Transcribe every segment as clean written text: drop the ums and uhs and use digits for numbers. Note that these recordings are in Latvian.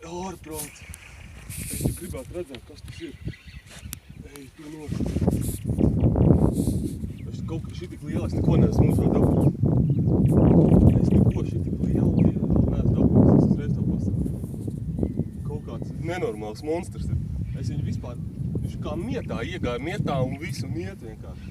ārprāts. Es tik gribētu redzēt, kas tas ir. Ej, tu nost. Es kaut kā šitik liela, es neko neesmu mūžā dabūjis. Es neko šitik liela neesmu dabūjis, es reiz tev pasaku. Kaut kāds nenormāls monstrs ir. Es viņu vispār, viņš kā mietā iegāja mietā un visu miet vienkārši.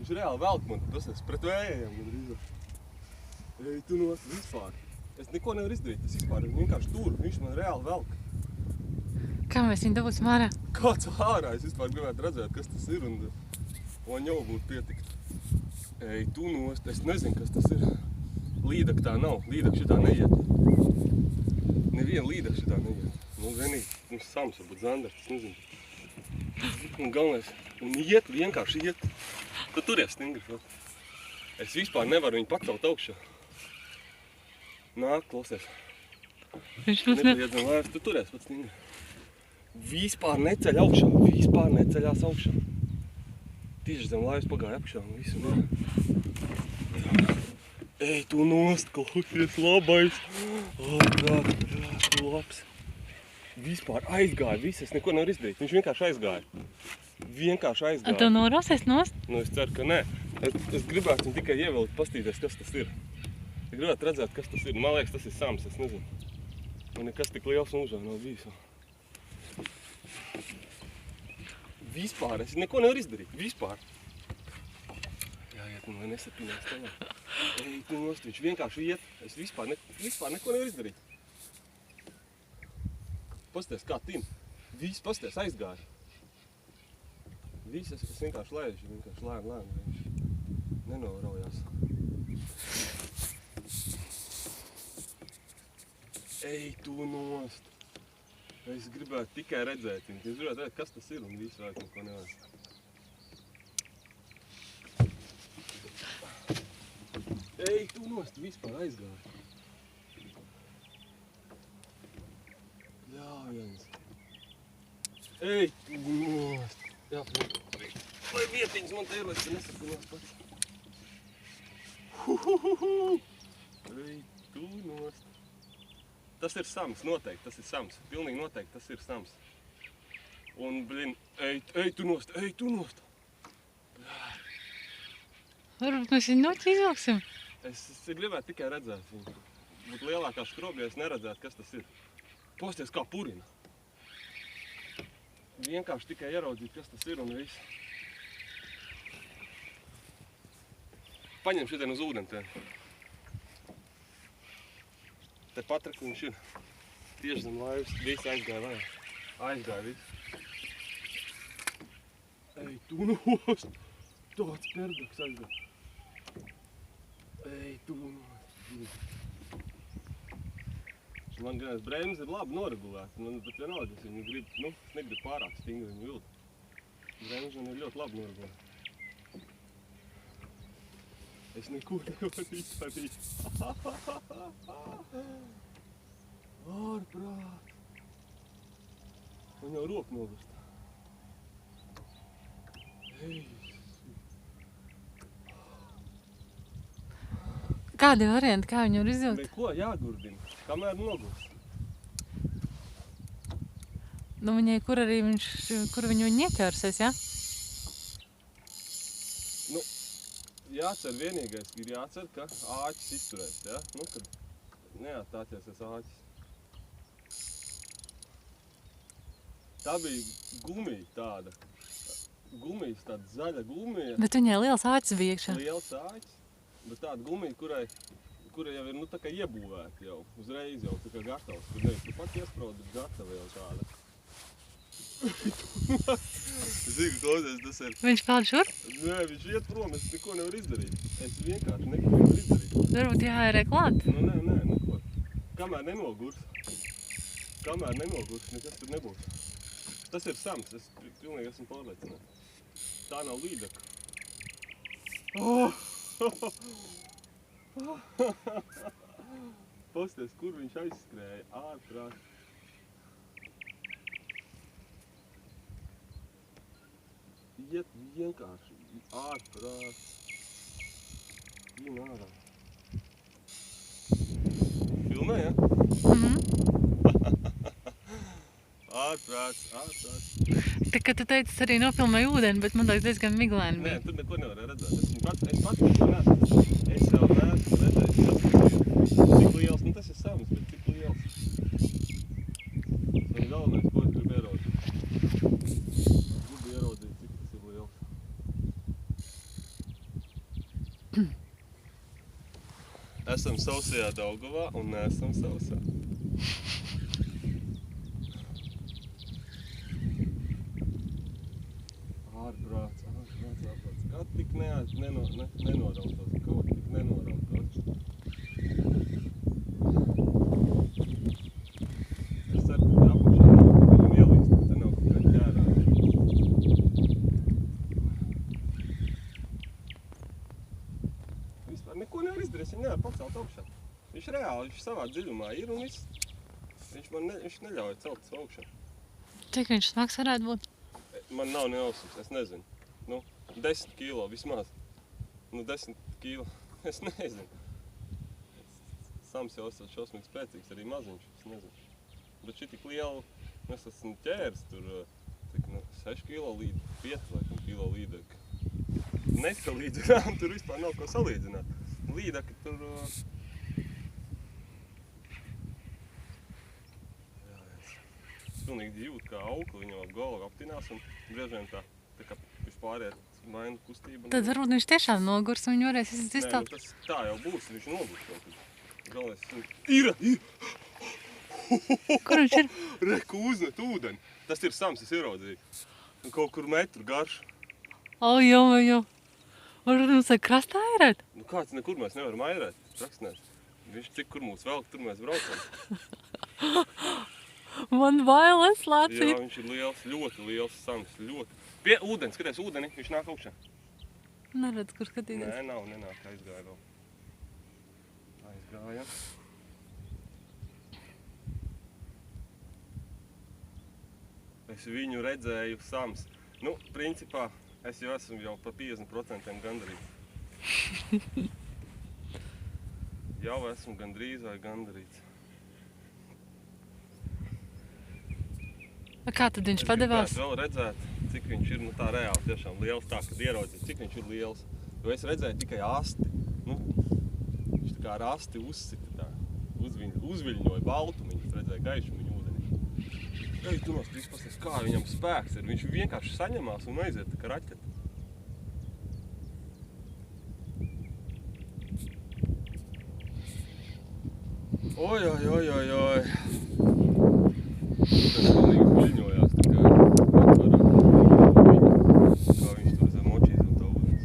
Viņš reāli velk man, tas es pret vējiem drīzāk. Ej, tu nost vispār. Es neko nevaru izdarīt, es vispār vienkārši tur, viņš man reāli velk. Kā mēs viņu dabūsim ārā? Kāds ārā, es vispār gribētu redzēt, kas tas ir un man jau būtu pietikt. Ej, tu nost, es nezinu, kas tas ir. Līdaka tā nav, līdaka šitā neiet. Neviena līdaka šitā neiet. Nu, vienīgi, sams varbūt zandars, es nezinu. Un galvenais, un iet, vienkārši iet. Tu turies stingri, vēl. Es vispār nevaru viņu pakelt augšā. Nāk, klausies. Viņš mums ne... Nepaiedzam vairs, tu turies pat stingri. Vispār neceļ augšā, vispār neceļās augšā. Tieši zem laivas pagāja apakšā un visu ne. Ej, tu nost, klausies, labais. Ārprāt, tu labs. Vispār aizgāja, viss, es neko nevaru izdarīt. Viņš vienkārši aizgāja. Vienkārši aizgāja. Tu norosies nost? Nu, es ceru, ka nē. Es gribētu viņu tikai ievilkt, pastīties, kas tas ir. Es gribētu redzēt, kas tas ir. Man liekas, tas ir sams, es nezinu. Man nekas tik liels mūžā nav bijis. Vispār, es neko nevaru izdarīt. Vispār. Jāiet, nu, lai nesapinās tālāk. Ej, tu nost, viņš vienkārši iet. Es vispār neko nevaru izdarīt. Pasties, kā tin. Viss, pasties, aizgāja. Viss, es vienkārši lēžu, vienkārši lēni, viņš nenoraujās. Ej, tu nost. Es gribētu tikai redzēt viņu. Es gribētu redzēt, kas tas ir un visu vajag neko nevajag. Ej, tu nost, vispār aizgāja. Ļaujams. Ej, tu nost. Jā, lai vietiņas man te ir, lai te nesapinās pats. Ej, tu nost. Tas ir sams, noteikti, tas ir sams. Pilnīgi noteikti, tas ir sams. Un, blin, ej, tu nost, ej, tu nost. Varbūt mēs viņu noķi izvilksim. Es gribētu tikai redzēt viņu. Būtu lielākā skrobi, ja es neredzētu, kas tas ir. Posties kā purina. Vienkārši tikai ieraudzīt, kas tas ir un viss. Paņem šitien uz ūdentēm. Te patrak viņš ir. Tieši zem laivas, viss aizgāja vajag. Aizgāja viss. Ej, tu nost! Tāds perdaks aizgāja. Ej, tu nost! Man gan brēmas ir labi noregulēta, man pat vienalga, es viņu gribu, nu, es negribu pārāk stingri viņu vilkt. Brēmas man ir ļoti labi noregulēta. Es neko nevaru izdarīt. Ārprāt! Man jau roka nogust. Ej! Kādi varianti, kā viņu var izvilkt? Neko jāgurdina, kamēr nogust. Nu, viņai, kur viņu ieķērsies, ja? Nu, jācer vienīgais, ir jācer, ka āķis izturēs, ja? Nu, kad neatāķēsies āķis. Tā bija gumija tāda. Gumijas, tāda zaļa gumija. Bet viņai liels āķis bija iekšā. Liels āķis, bet tāda gumija, kura jau ir, nu, tā kā iebūvēta jau, uzreiz jau, tā kā gatavs. Kur nevis tu pat iesprauda, bet gatava jau tāda. Zinu, klausies, tas ir... Viņš peld šur? Nē, viņš iet prom, es neko nevaru izdarīt. Es vienkārši neko nevaru izdarīt. Varbūt jāērē klāt. Nu, nē, neko. Kamēr nenogurs, nekas tur nebūs. Tas ir sams, es pilnīgi esmu pārliecināts. Tā nav līdaka. Pasties, kur viņš aizskrēja, ārprāt. Iet vienkārši, ārprāt. Viņa ārā. Filmē, ja? ārprāts. Tā kā tu teici, es arī nopilnēju ūdeni, bet man liekas diezgan miglaini Nē, bija. tur neko nevarēja redzēt. Es pats jau neesmu redzējis, cik liels, nu tas ir sams, bet cik liels. Tas ir galvenais, ko es gribu ieraudzīt. Gribu ieraudzīt, cik tas ir liels. Esam sausajā Daugavā un neesam sausā. Ārprāts. Kā tik nenorautos? Kaut tik nenorautos? Es ceru, ka apakšā nav viņam ielīst, ka te nav kaut kā ķērā. Vispār neko nevar izdarīt, viņš nevar pacelt augšā. Viņš reāli, viņš savā dziļumā ir un viss. Viņš neļauj celt augšā. Cik viņš smags varētu būt? Man nav neausums, es nezinu. 10 kilo vismaz. 10 kilo, es nezinu. Sams jau esot šausmīgi spēcīgs, arī maziņš, es nezinu. Bet šī tik liela, es esmu ķēris tur, 6 kilo līdzi, 5 laikam kilo līdeki. Nesalīdzinām, tur vispār nav ko salīdzināt. Līdeki tur... Pilnīgi jūt, kā aukli viņam ap galvu aptinās un briežiem tā kā vispāriet maina kustība. Tad varbūt viņš tiešām nogurs un viņi varēs izstāt. Nē, tas tā jau būs, viņš nogurs kaut kad. Galvenais, ir! Kur viņš ir? Reku uzmet ūdeni. Tas ir sams, es ieraudzīju. Kaut kur metru garš. Jau. Varbūt mums vajag krastā airēt? Kāds nekur mēs nevaram airēt, praksnēs. Viņš cik kur mūs velk, tur mēs braucam. Man bail, es Jā, lācīt. viņš ir liels, ļoti liels sams, ļoti. Ūdeni, skaties, ūdeni, viņš nāk augšā. Neredz, kur skatīties. Nē, nenāk, aizgāja vēl. Aizgāja. Es viņu redzēju sams. Principā, es jau esmu par 50% gandrīz. Jau esmu gandrīz vai gandarīts. Kā tad viņš padevās? Es gribētu vēl redzēt, cik viņš ir tā reāli tiešām liels, tā, kad ieraudzīt, cik viņš ir liels. Jo es redzēju tikai asti. Viņš tā kā ar asti uzsita tā, uzviļņoja baltumiņu, es redzēju gaišumiņu ūdenī. Ej, tu nostīs pasties, kā viņam spēks ir. Viņš vienkārši saņemās un aiziet tā kā raķete. Oj. Tas pilnīgi viļņojās, tā kā atvarā. Kā viņš tur zem močīs un tā ūdens.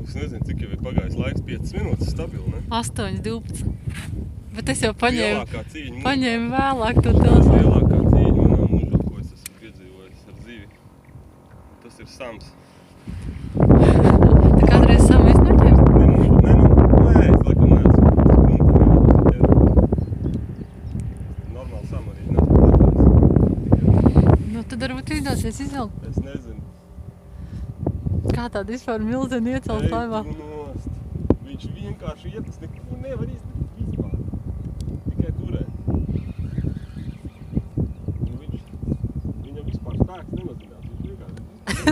Es nezinu, cik jau ir pagājis laiks, 5 minūtes stabili, ne? 8:12. Bet es jau paņēmu vēlāk to Tas telefonu. lielākā cīņa manā mūžā, ko es esmu piedzīvojis ar zivi. Tas ir sams. Tā kādreiz savu es neķers? Nē, es laikam neesmu. Normāli sam arī neesmu redzējis. Tad varbūt izdosies izvilkt. Es nezinu. Kā tāda vispār milzeni iecelt laivā? Ej, tu nost. Viņš vienkārši iet, tas nekur nevar izdarīt vispār. Tikai turēt. Viņam vispār spēks nemazinās. Viņš vienkārši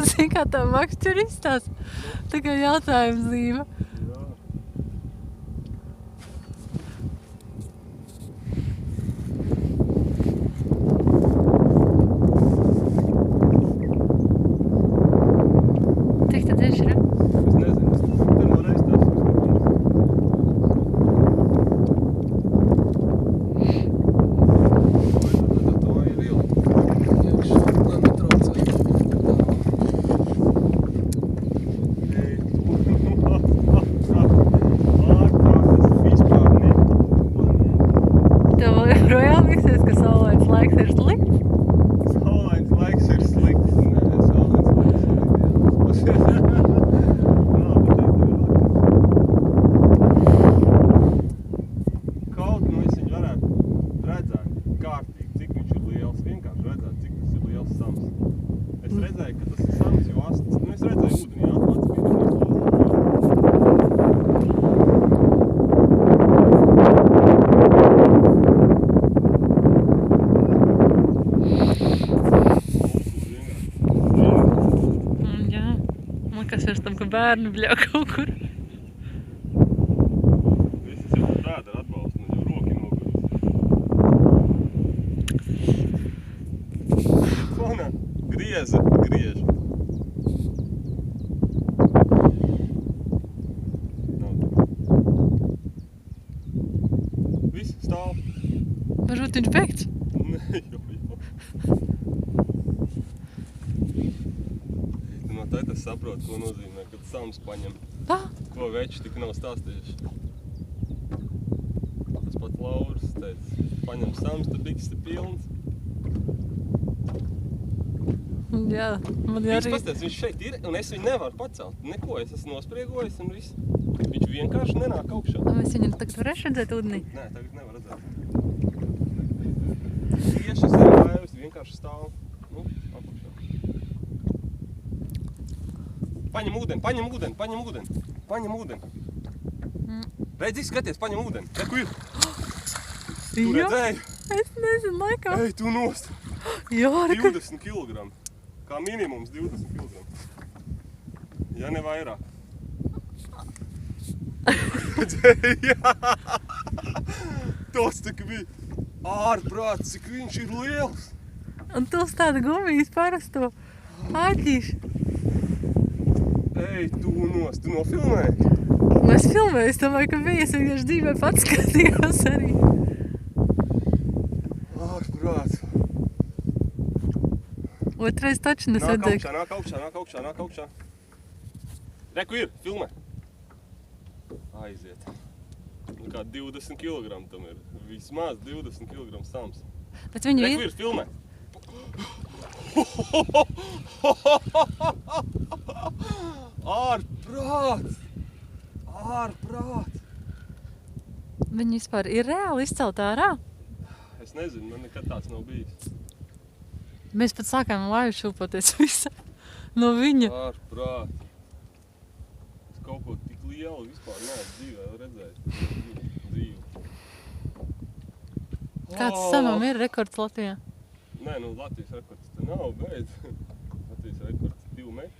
Zini, kā tā makšķi ir izstās? Tā kā jautājums zīme. Jā. Cik tad viņš ir? Es nezinu, es pirmo reizi tās esmu. To ir ielikt. Iekšā, lai netraucē. Ej, tu ārprāts, tas vispār neko nevar. Tev vēl joprojām liksies, ka saulains laiks ir slikts? Saulains laiks ir slikts. Nē, saulains laiks ir slikts. Kaut es viņu varētu redzēt kārtīgi, cik viņš ir liels. Vienkārši redzēt, cik tas ir liels sams. Es redzēju, ka tas ir sams, jo astis. Es redzēju ūdenī, bērni bļā kaut kur. Visas jau tāda atbalsta, man jau roki noguras. Fona, griež. Viss, stāv. Varbūt viņš beigts? Nē, jau. No tā tas saprot, ko nozīmē, kad sams paņem. Ko veči tik nav stāstījuši. Tas pat Lauris teica, paņem sams, tad biksti pilns. Jā, man arī... Viņš pastāst, viņš šeit ir, un es viņu nevaru pacelt. Neko, es esmu nospriegojis un viss. Viņš vienkārši nenāk augšā. Mēs viņu tagad varēšu redzēt ūdenī? Nē, tagad nevar redzēt. Tieši sēdājus, vienkārši stāv. Nu, apakšā. Paņem ūdeni. Redzi, skaties, paņem ūdeni. Re, kur ir? Tu redzēji? Es nezinu, laikā. Ej, tu nost. Jā, 20 kilogramu. Kā minimums 20 kilogramu. Ja ne vairāk. Redzēji, jā. Tas tik bija ārprāts, cik viņš ir liels. Un tu uz tādu gumijas parasto āķīšu. Ej, tu nost, tu nofilmēji? Es filmēju, es domāju, ka bija, es vienkārši dzīvē pats skatījos arī. Ārprāts. Otrais taču nesadzēk. Nāk augšā. Re, kur ir? Filmē. Aiziet. Nu kā 20 kilogramu tam ir. Vismaz 20 kilogramu sams. Bet viņu Re, kur ir? Filmē. Ārprāts! Viņi vispār ir reāli izcelt ārā? Es nezinu, man nekad tāds nav bijis. Mēs pat sākām laivu šūpoties visa no viņa. Ārprāts! Es kaut ko tik lielu vispār neesmu dzīvē redzējis. Dzīvi. Kāds samam ir rekords Latvijā? Nē, nu Latvijas rekords te nav, bet Latvijas rekords 2 metri.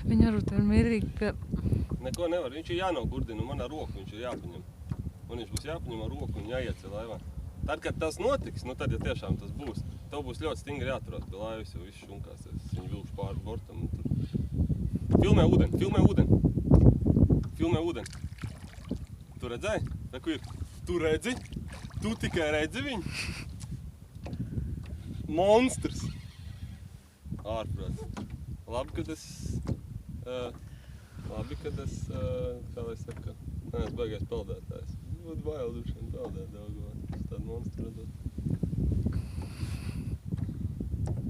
Viņa varbūt ir mierīgi pie... Neko nevar, viņš ir jānogurdina, un man ar roku viņš ir jāpaņem. Un viņš būs jāpaņem ar roku un jāiecē laivā. Tad, kad tas notiks, nu tad, ja tiešām tas būs, tev būs ļoti stingri jāturās pie laivas, jo viss šunkās. Es viņu vilkšu pāri bortam un tur... Filmē ūdeni! Tu redzēji? Re, kur ir? Tu redzi? Tu tikai redzi viņu? Monstrs! Ārprāts. Labi, kad es, kā lai saka, neesmu baigais peldētājs. Būtu bail dušiem peldēt Daugavā, es tādu monstru redzot.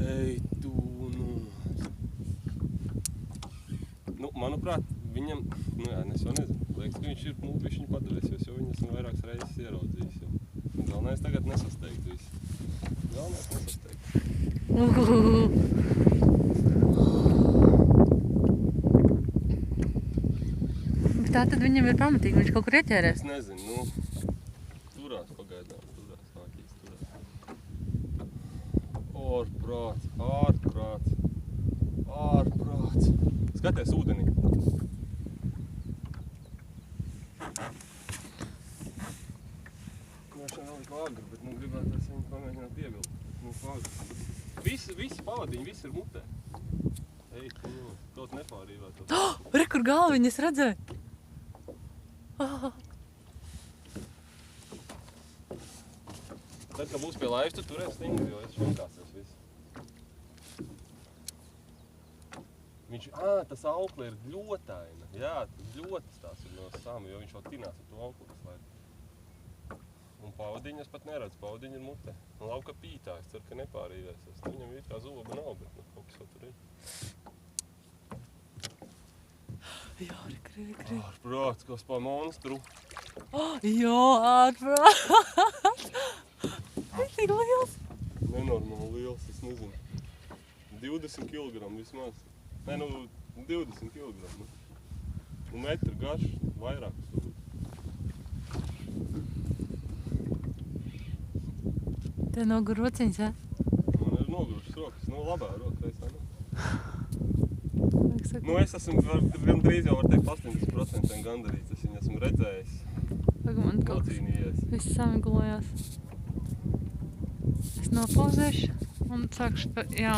Ej, tu nost. Nu, manuprāt, viņam, nu jā, es jau nezinu, liekas, ka viņš ir bišķiņu padarīsies, jo viņu esmu vairākas reizes ieraudzījis jau. Galvenais tagad nesasteigt visu. Tā tad viņam ir pamatīgi, viņš kaut kur ieķērēs? Es nezinu, nu, turās pagaidām, nākīs. Ārprāts. Skaties ūdenī. Šodien vēl ir agri, bet nu gribētos viņu pamēģināt pievilkt. Nu, agri. Visi pavadiņi, visi ir mutē. Ej, kaut nepārīvēt. Re, kur galviņas redzēju? Tad, kad būs pie laivas, tu turēs stingri, jo es šunkāsies visu. Viņš, tas aukli ir gļotaina. Jā, gļotas tās ir no sāma, jo viņš jau tinās ar to aukli. Un pavadiņu es pat neredzu, pavadiņu ir mutē. Un lauka pītā, es ceru, ka nepārīvēsies. Viņam ir kā zoba nav, bet nu, kaut kas jau tur ir. Jā, re. Ārprāts, kas pa monstru. Jā, ārprāts. Viņš tik liels. Nenormāli liels, es nezinu. 20 kilogramu vismaz. Nē, nu, 20 kilogramu. Metru garš, vairāk. Te nogur rociņas, ja? Man ir nogurušas rokas, labā roka reizā. Saka, Es esmu gandrīz jau, var teikt, 80% gandarīts. Es viņu esmu redzējis, man kaut kas nocīnījies. viss samiglojās. Es nopauzēšu un sākšu pa jaunu.